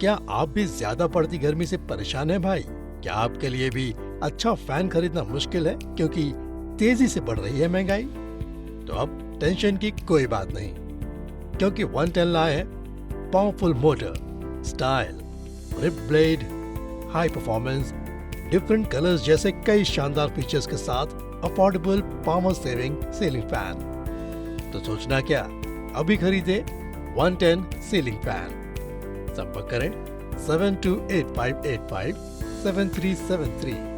क्या आप भी ज्यादा पड़ती गर्मी से परेशान हैं भाई? क्या आपके लिए भी अच्छा फैन खरीदना मुश्किल है क्योंकि तेजी से बढ़ रही है महंगाई? तो अब टेंशन की कोई बात नहीं, क्योंकि 110 लाए है powerful motor, style, rip blade, high performance, different colours जैसे कई शानदार फीचर्स के साथ affordable power saving ceiling fan. तो सोचना क्या, अभी खरीदे 110 सीलिंग फैन। संपर्क करें 7285857373।